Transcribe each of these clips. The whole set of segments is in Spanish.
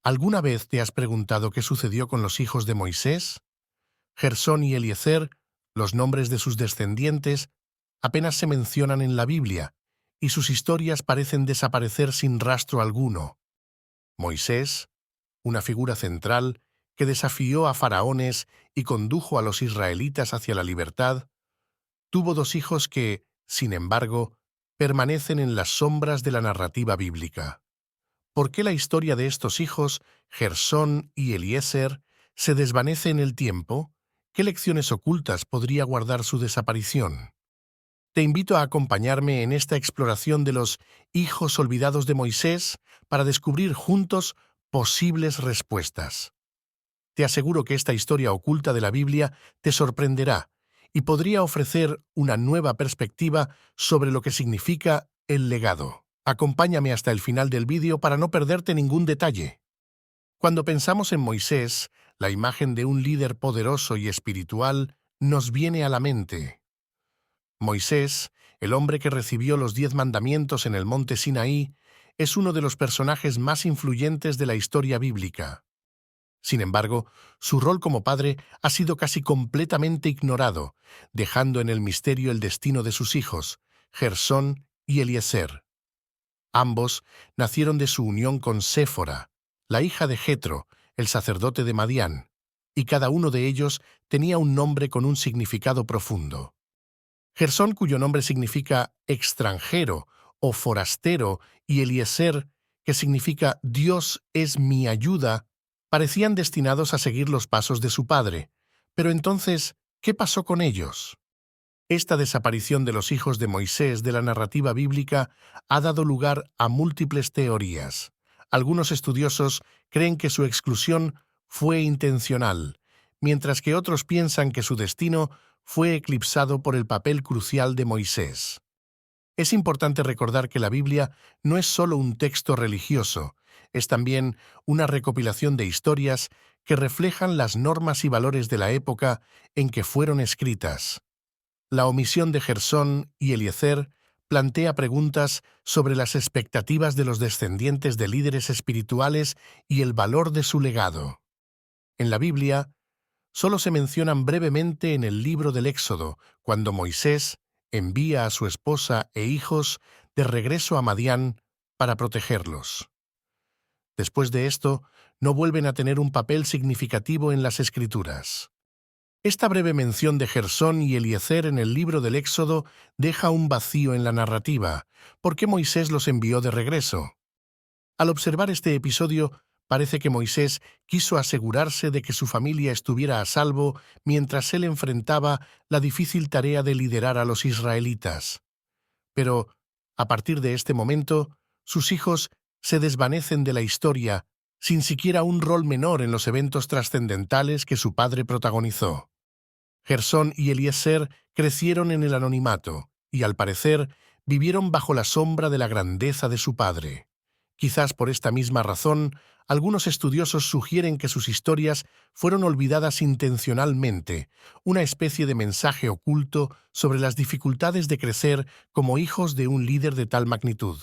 ¿Alguna vez te has preguntado qué sucedió con los hijos de Moisés? Gersón y Eliezer, los nombres de sus descendientes, apenas se mencionan en la Biblia, y sus historias parecen desaparecer sin rastro alguno. Moisés, una figura central que desafió a faraones y condujo a los israelitas hacia la libertad, tuvo dos hijos que, sin embargo, permanecen en las sombras de la narrativa bíblica. ¿Por qué la historia de estos hijos, Gersón y Eliezer, se desvanece en el tiempo? ¿Qué lecciones ocultas podría guardar su desaparición? Te invito a acompañarme en esta exploración de los hijos olvidados de Moisés para descubrir juntos posibles respuestas. Te aseguro que esta historia oculta de la Biblia te sorprenderá y podría ofrecer una nueva perspectiva sobre lo que significa el legado. Acompáñame hasta el final del vídeo para no perderte ningún detalle. Cuando pensamos en Moisés, la imagen de un líder poderoso y espiritual nos viene a la mente. Moisés, el hombre que recibió los 10 mandamientos en el monte Sinaí, es uno de los personajes más influyentes de la historia bíblica. Sin embargo, su rol como padre ha sido casi completamente ignorado, dejando en el misterio el destino de sus hijos, Gersón y Eliezer. Ambos nacieron de su unión con Séfora, la hija de Jetro, el sacerdote de Madián, y cada uno de ellos tenía un nombre con un significado profundo. Gersón, cuyo nombre significa extranjero o forastero, y Eliezer, que significa Dios es mi ayuda, parecían destinados a seguir los pasos de su padre. Pero entonces, ¿qué pasó con ellos? Esta desaparición de los hijos de Moisés de la narrativa bíblica ha dado lugar a múltiples teorías. Algunos estudiosos creen que su exclusión fue intencional, mientras que otros piensan que su destino fue eclipsado por el papel crucial de Moisés. Es importante recordar que la Biblia no es solo un texto religioso, es también una recopilación de historias que reflejan las normas y valores de la época en que fueron escritas. La omisión de Gersón y Eliezer plantea preguntas sobre las expectativas de los descendientes de líderes espirituales y el valor de su legado. En la Biblia, solo se mencionan brevemente en el libro del Éxodo, cuando Moisés envía a su esposa e hijos de regreso a Madián para protegerlos. Después de esto, no vuelven a tener un papel significativo en las Escrituras. Esta breve mención de Gersón y Eliezer en el libro del Éxodo deja un vacío en la narrativa. ¿Por qué Moisés los envió de regreso? Al observar este episodio, parece que Moisés quiso asegurarse de que su familia estuviera a salvo mientras él enfrentaba la difícil tarea de liderar a los israelitas. Pero, a partir de este momento, sus hijos se desvanecen de la historia, sin siquiera un rol menor en los eventos trascendentales que su padre protagonizó. Gersón y Eliezer crecieron en el anonimato y, al parecer, vivieron bajo la sombra de la grandeza de su padre. Quizás por esta misma razón, algunos estudiosos sugieren que sus historias fueron olvidadas intencionalmente, una especie de mensaje oculto sobre las dificultades de crecer como hijos de un líder de tal magnitud.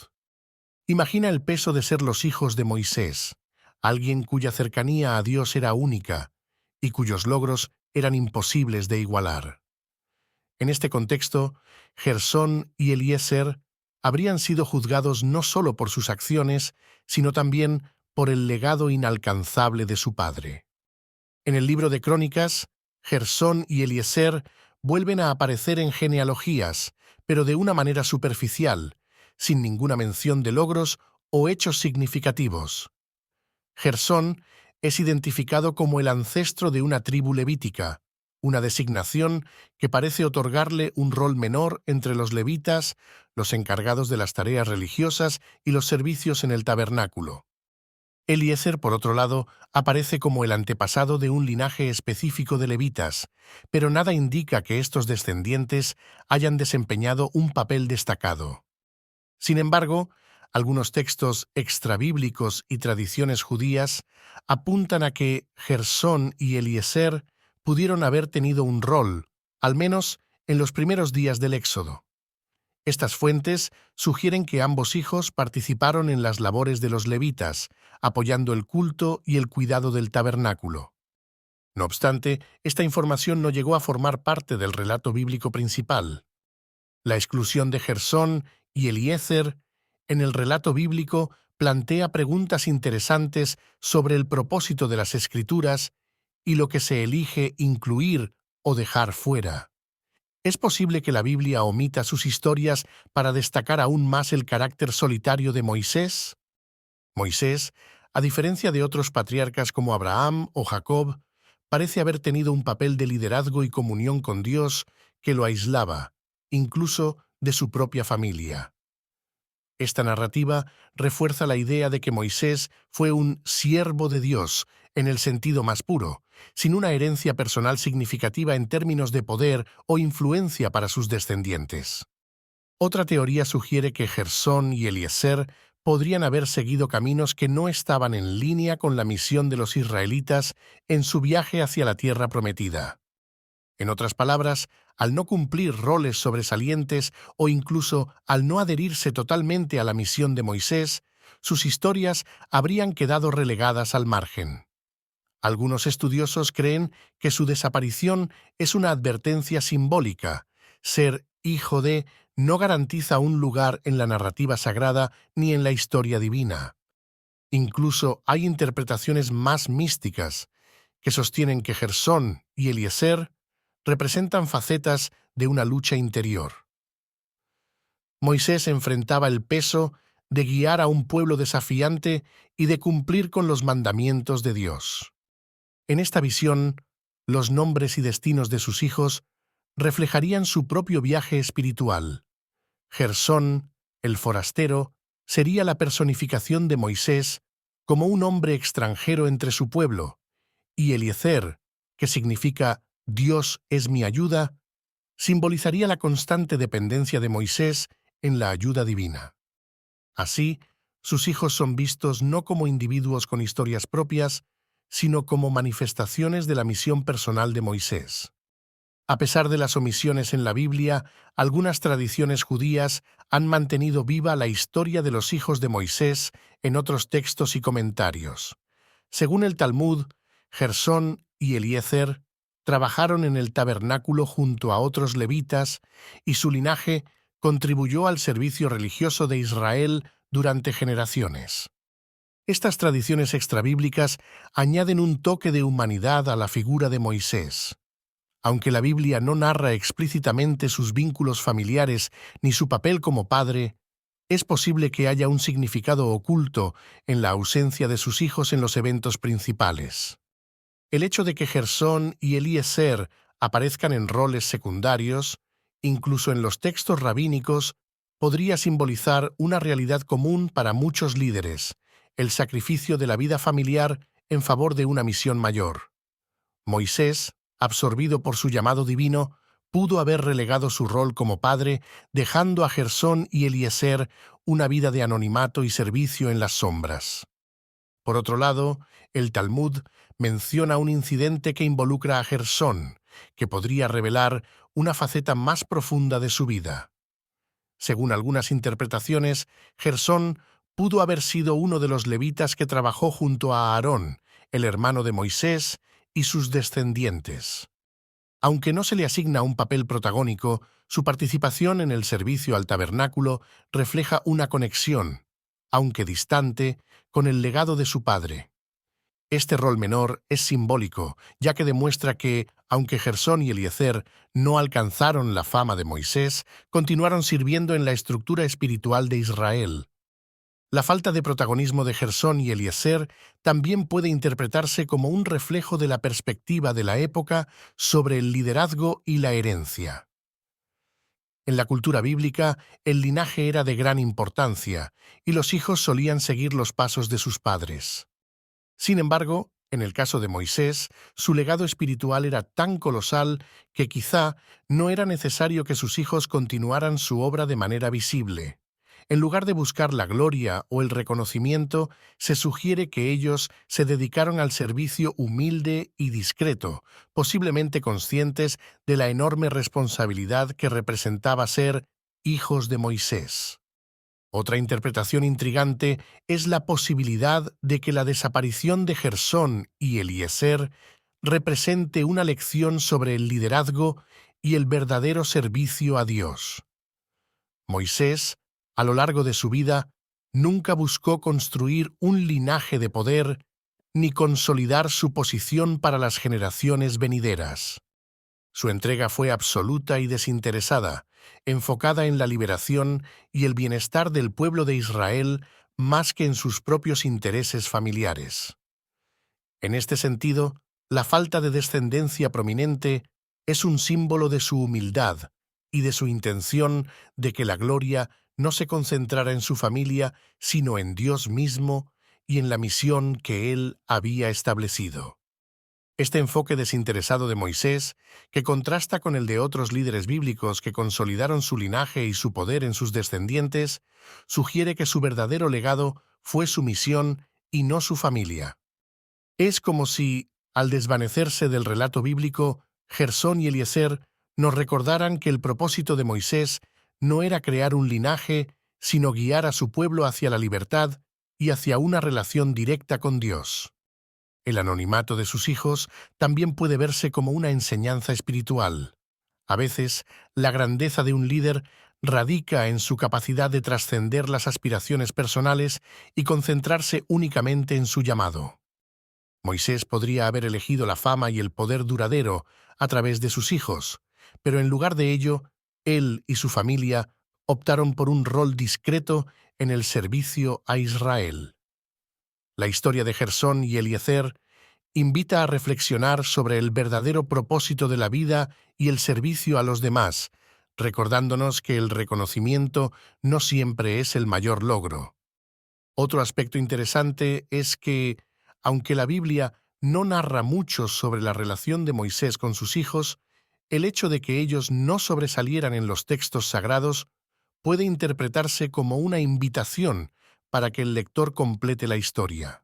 Imagina el peso de ser los hijos de Moisés, alguien cuya cercanía a Dios era única y cuyos logros eran imposibles de igualar. En este contexto, Gersón y Eliezer habrían sido juzgados no solo por sus acciones, sino también por el legado inalcanzable de su padre. En el libro de Crónicas, Gersón y Eliezer vuelven a aparecer en genealogías, pero de una manera superficial, sin ninguna mención de logros o hechos significativos. Gersón es identificado como el ancestro de una tribu levítica, una designación que parece otorgarle un rol menor entre los levitas, los encargados de las tareas religiosas y los servicios en el tabernáculo. Eliezer, por otro lado, aparece como el antepasado de un linaje específico de levitas, pero nada indica que estos descendientes hayan desempeñado un papel destacado. Sin embargo, algunos textos extrabíblicos y tradiciones judías apuntan a que Gersón y Eliezer pudieron haber tenido un rol, al menos en los primeros días del Éxodo. Estas fuentes sugieren que ambos hijos participaron en las labores de los levitas, apoyando el culto y el cuidado del tabernáculo. No obstante, esta información no llegó a formar parte del relato bíblico principal. La exclusión de Gersón y Eliezer en el relato bíblico plantea preguntas interesantes sobre el propósito de las Escrituras y lo que se elige incluir o dejar fuera. ¿Es posible que la Biblia omita sus historias para destacar aún más el carácter solitario de Moisés? Moisés, a diferencia de otros patriarcas como Abraham o Jacob, parece haber tenido un papel de liderazgo y comunión con Dios que lo aislaba, incluso de su propia familia. Esta narrativa refuerza la idea de que Moisés fue un siervo de Dios en el sentido más puro, sin una herencia personal significativa en términos de poder o influencia para sus descendientes. Otra teoría sugiere que Gersón y Eliezer podrían haber seguido caminos que no estaban en línea con la misión de los israelitas en su viaje hacia la tierra prometida. En otras palabras, al no cumplir roles sobresalientes o incluso al no adherirse totalmente a la misión de Moisés, sus historias habrían quedado relegadas al margen. Algunos estudiosos creen que su desaparición es una advertencia simbólica. Ser hijo de no garantiza un lugar en la narrativa sagrada ni en la historia divina. Incluso hay interpretaciones más místicas que sostienen que Gersón y Eliezer representan facetas de una lucha interior. Moisés enfrentaba el peso de guiar a un pueblo desafiante y de cumplir con los mandamientos de Dios. En esta visión, los nombres y destinos de sus hijos reflejarían su propio viaje espiritual. Gersón, el forastero, sería la personificación de Moisés como un hombre extranjero entre su pueblo, y Eliezer, que significa Dios es mi ayuda, simbolizaría la constante dependencia de Moisés en la ayuda divina. Así, sus hijos son vistos no como individuos con historias propias, sino como manifestaciones de la misión personal de Moisés. A pesar de las omisiones en la Biblia, algunas tradiciones judías han mantenido viva la historia de los hijos de Moisés en otros textos y comentarios. Según el Talmud, Gersón y Eliezer trabajaron en el tabernáculo junto a otros levitas y su linaje contribuyó al servicio religioso de Israel durante generaciones. Estas tradiciones extrabíblicas añaden un toque de humanidad a la figura de Moisés. Aunque la Biblia no narra explícitamente sus vínculos familiares ni su papel como padre, es posible que haya un significado oculto en la ausencia de sus hijos en los eventos principales. El hecho de que Gersón y Eliezer aparezcan en roles secundarios, incluso en los textos rabínicos, podría simbolizar una realidad común para muchos líderes, el sacrificio de la vida familiar en favor de una misión mayor. Moisés, absorbido por su llamado divino, pudo haber relegado su rol como padre, dejando a Gersón y Eliezer una vida de anonimato y servicio en las sombras. Por otro lado, el Talmud menciona un incidente que involucra a Gersón, que podría revelar una faceta más profunda de su vida. Según algunas interpretaciones, Gersón pudo haber sido uno de los levitas que trabajó junto a Aarón, el hermano de Moisés, y sus descendientes. Aunque no se le asigna un papel protagónico, su participación en el servicio al tabernáculo refleja una conexión, aunque distante, con el legado de su padre. Este rol menor es simbólico, ya que demuestra que, aunque Gersón y Eliezer no alcanzaron la fama de Moisés, continuaron sirviendo en la estructura espiritual de Israel. La falta de protagonismo de Gersón y Eliezer también puede interpretarse como un reflejo de la perspectiva de la época sobre el liderazgo y la herencia. En la cultura bíblica, el linaje era de gran importancia, y los hijos solían seguir los pasos de sus padres. Sin embargo, en el caso de Moisés, su legado espiritual era tan colosal que quizá no era necesario que sus hijos continuaran su obra de manera visible. En lugar de buscar la gloria o el reconocimiento, se sugiere que ellos se dedicaron al servicio humilde y discreto, posiblemente conscientes de la enorme responsabilidad que representaba ser hijos de Moisés. Otra interpretación intrigante es la posibilidad de que la desaparición de Gersón y Eliezer represente una lección sobre el liderazgo y el verdadero servicio a Dios. Moisés, a lo largo de su vida, nunca buscó construir un linaje de poder ni consolidar su posición para las generaciones venideras. Su entrega fue absoluta y desinteresada, enfocada en la liberación y el bienestar del pueblo de Israel más que en sus propios intereses familiares. En este sentido, la falta de descendencia prominente es un símbolo de su humildad y de su intención de que la gloria no se concentrara en su familia, sino en Dios mismo y en la misión que Él había establecido. Este enfoque desinteresado de Moisés, que contrasta con el de otros líderes bíblicos que consolidaron su linaje y su poder en sus descendientes, sugiere que su verdadero legado fue su misión y no su familia. Es como si, al desvanecerse del relato bíblico, Gersón y Eliezer nos recordaran que el propósito de Moisés no era crear un linaje, sino guiar a su pueblo hacia la libertad y hacia una relación directa con Dios. El anonimato de sus hijos también puede verse como una enseñanza espiritual. A veces, la grandeza de un líder radica en su capacidad de trascender las aspiraciones personales y concentrarse únicamente en su llamado. Moisés podría haber elegido la fama y el poder duradero a través de sus hijos, pero en lugar de ello, él y su familia optaron por un rol discreto en el servicio a Israel. La historia de Gersón y Eliezer invita a reflexionar sobre el verdadero propósito de la vida y el servicio a los demás, recordándonos que el reconocimiento no siempre es el mayor logro. Otro aspecto interesante es que, aunque la Biblia no narra mucho sobre la relación de Moisés con sus hijos, el hecho de que ellos no sobresalieran en los textos sagrados puede interpretarse como una invitación para que el lector complete la historia.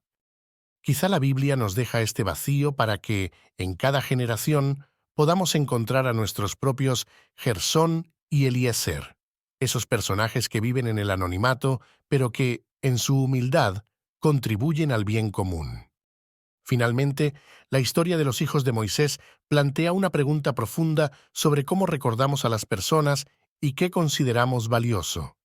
Quizá la Biblia nos deja este vacío para que, en cada generación, podamos encontrar a nuestros propios Gersón y Eliezer, esos personajes que viven en el anonimato, pero que, en su humildad, contribuyen al bien común. Finalmente, la historia de los hijos de Moisés plantea una pregunta profunda sobre cómo recordamos a las personas y qué consideramos valioso.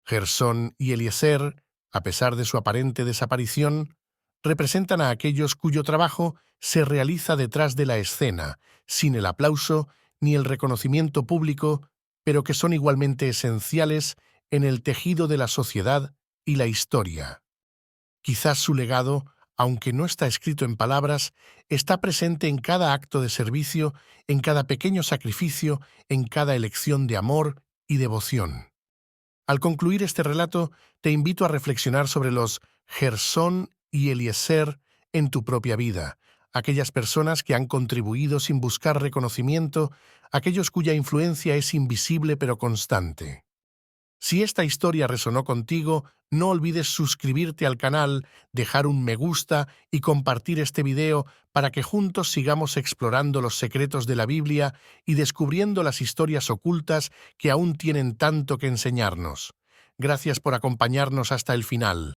Gersón y Eliezer, a pesar de su aparente desaparición, representan a aquellos cuyo trabajo se realiza detrás de la escena, sin el aplauso ni el reconocimiento público, pero que son igualmente esenciales en el tejido de la sociedad y la historia. Quizás su legado, aunque no está escrito en palabras, está presente en cada acto de servicio, en cada pequeño sacrificio, en cada elección de amor y devoción. Al concluir este relato, te invito a reflexionar sobre los Gersón y Eliezer en tu propia vida, aquellas personas que han contribuido sin buscar reconocimiento, aquellos cuya influencia es invisible pero constante. Si esta historia resonó contigo, no olvides suscribirte al canal, dejar un me gusta y compartir este video para que juntos sigamos explorando los secretos de la Biblia y descubriendo las historias ocultas que aún tienen tanto que enseñarnos. Gracias por acompañarnos hasta el final.